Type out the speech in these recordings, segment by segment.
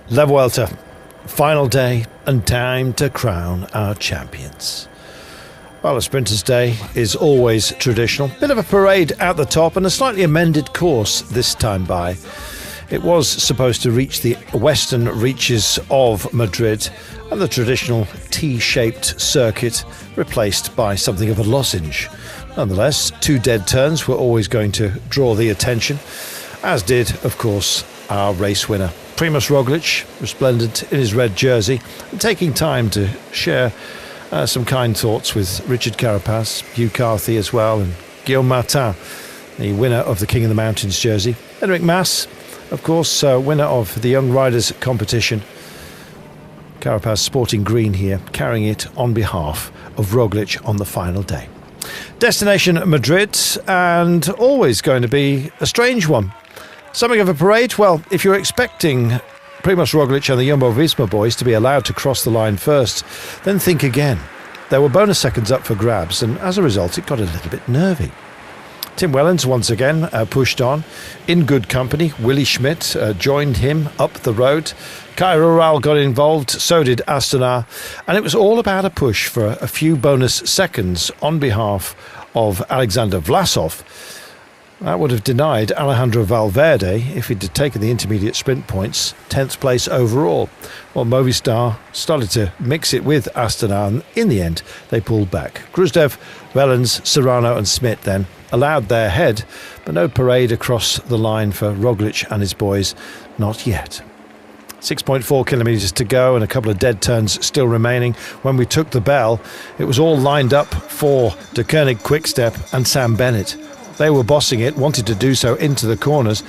La Vuelta, final day and time to crown our champions. Well, a Sprinters' Day is always traditional. Bit of a parade at the top and a slightly amended course this time by. It was supposed to reach the western reaches of Madrid and the traditional T-shaped circuit replaced by something of a lozenge. Nonetheless, two dead turns were always going to draw the attention, as did, of course, our race winner. Primož Roglič, resplendent in his red jersey, and taking time to share some kind thoughts with Richard Carapaz, Hugh Carthy as well, and Guillaume Martin, the winner of the King of the Mountains jersey. Enric Mas, of course, winner of the Young Riders competition. Carapaz sporting green here, carrying it on behalf of Roglič on the final day. Destination Madrid, and always going to be a strange one. Something of a parade? Well, if you're expecting Primož Roglič and the Jumbo-Visma boys to be allowed to cross the line first, then think again. There were bonus seconds up for grabs, and as a result, it got a little bit nervy. Tim Wellens once again pushed on, in good company. Willy Schmidt joined him up the road. Kai Rural got involved, so did Astana, and it was all about a push for a few bonus seconds on behalf of Alexander Vlasov. That would have denied Alejandro Valverde if he'd taken the intermediate sprint points, 10th place overall. Well, Movistar started to mix it with Astana, and in the end, they pulled back. Gruzdev, Wellens, Serrano and Schmidt then allowed their head, but no parade across the line for Roglič and his boys, not yet. 6.4 kilometres to go and a couple of dead turns still remaining. When we took the bell, it was all lined up for De Koenig Quickstep and Sam Bennett. They were bossing it, wanted to do so into the corners,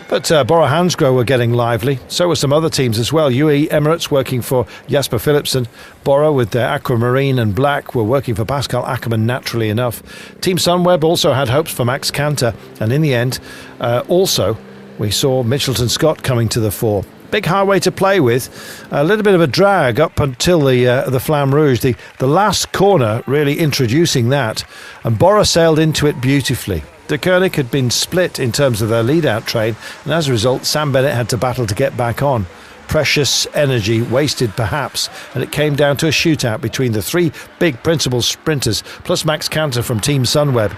but Bora Hansgrohe were getting lively. So were some other teams as well. UAE Emirates working for Jasper Philipsen. Bora with their aquamarine and black were working for Pascal Ackermann, naturally enough. Team Sunweb also had hopes for Max Kanter, and in the end, also we saw Mitchelton Scott coming to the fore. Big highway to play with, a little bit of a drag up until the Flamme Rouge, the last corner really introducing that, and Bora sailed into it beautifully. De Koenig had been split in terms of their lead-out train, and as a result, Sam Bennett had to battle to get back on. Precious energy wasted perhaps, and it came down to a shootout between the three big principal sprinters, plus Max Kanter from Team Sunweb.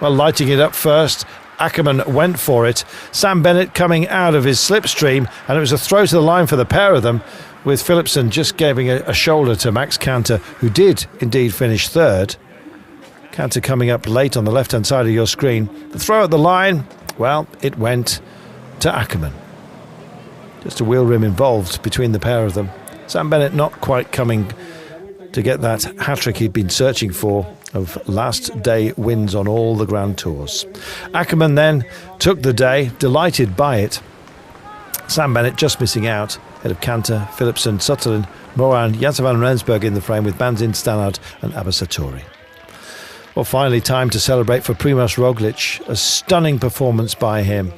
Well, lighting it up first, Ackermann went for it. Sam Bennett coming out of his slipstream, and it was a throw to the line for the pair of them, with Philipsen just giving a shoulder to Max Kanter, who did indeed finish third. Kanter coming up late on the left-hand side of your screen. The throw at the line, well, it went to Ackermann. Just a wheel rim involved between the pair of them. Sam Bennett not quite coming to get that hat-trick he'd been searching for of last day wins on all the Grand Tours. Ackermann then took the day, delighted by it. Sam Bennett just missing out, ahead of Kanter, Philipsen, Sutherland, Moran, Jansen van Rensburg in the frame with Banzin, Stannard and Abbasatori. Well, finally time to celebrate for Primož Roglič. A stunning performance by him.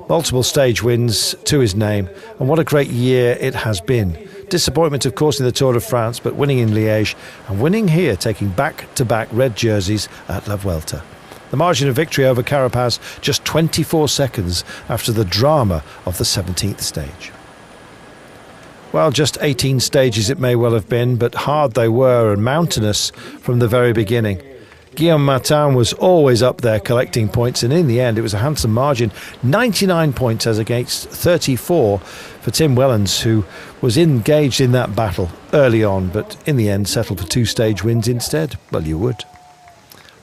Multiple stage wins to his name, and what a great year it has been. Disappointment, of course, in the Tour de France, but winning in Liège and winning here, taking back-to-back red jerseys at La Vuelta. The margin of victory over Carapaz just 24 seconds after the drama of the 17th stage. Well, just 18 stages it may well have been, but hard they were and mountainous from the very beginning. Guillaume Martin was always up there collecting points, and in the end it was a handsome margin, 99 points as against 34 for Tim Wellens, who was engaged in that battle early on, but in the end settled for two stage wins instead. Well, you would.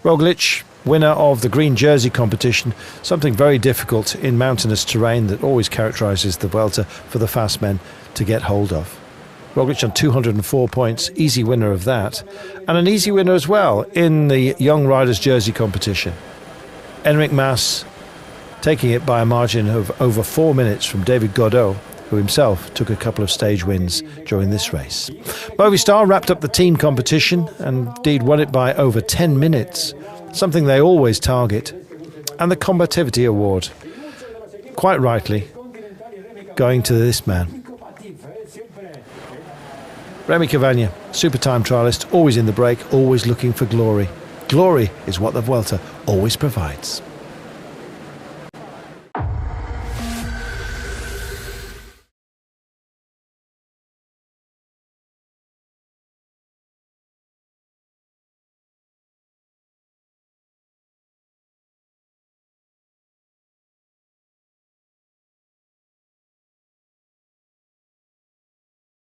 Roglič, winner of the green jersey competition, something very difficult in mountainous terrain that always characterises the Vuelta for the fast men to get hold of. Roglič on 204 points, easy winner of that, and an easy winner as well in the Young Riders jersey competition. Enric Mas taking it by a margin of over 4 minutes from David Gaudu, who himself took a couple of stage wins during this race. Movistar wrapped up the team competition and indeed won it by over 10 minutes, something they always target. And the Combativity Award, quite rightly, going to this man. Remy Cavagna, super time trialist, always in the break, always looking for glory. Glory is what the Vuelta always provides.